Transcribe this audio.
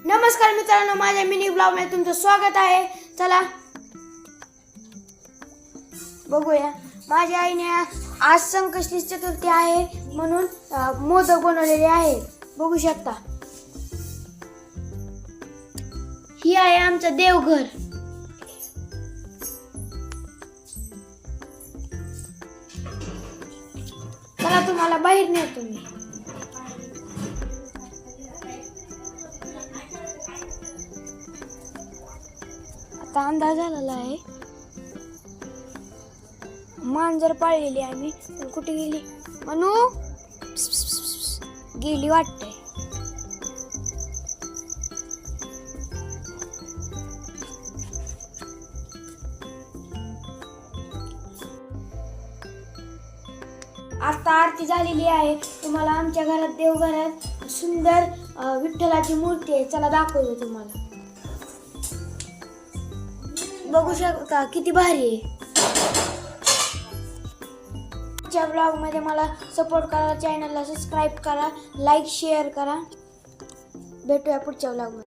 नमस्कार मित्रांनो, माझ्या मिनी ब्लॉग मध्ये तुमचं स्वागत आहे. चला बघूया. माझ्या आईने आज संकष्टी चतुर्थी आहे म्हणून मोदक बनवलेले आहे. बघू शकता. ही आहे आमचं देवघर. चला तुम्हाला बाहेर नेतो मी. आता अंदाज झालेला आहे. मांजर पाळलेली आम्ही, पण कुठे गेली मनू? गेली वाटते. आता आरती झालेली आहे. तुम्हाला आमच्या घरात देवघरात सुंदर विठ्ठलाची मूर्ती आहे. चला दाखवतो तुम्हाला. बघू शकता किती भारी आहे. आजच्या ब्लॉग मध्ये मला सपोर्ट करा, चॅनलला सबस्क्राईब करा, लाईक शेअर करा. भेटूया पुढच्या ब्लॉग मध्ये.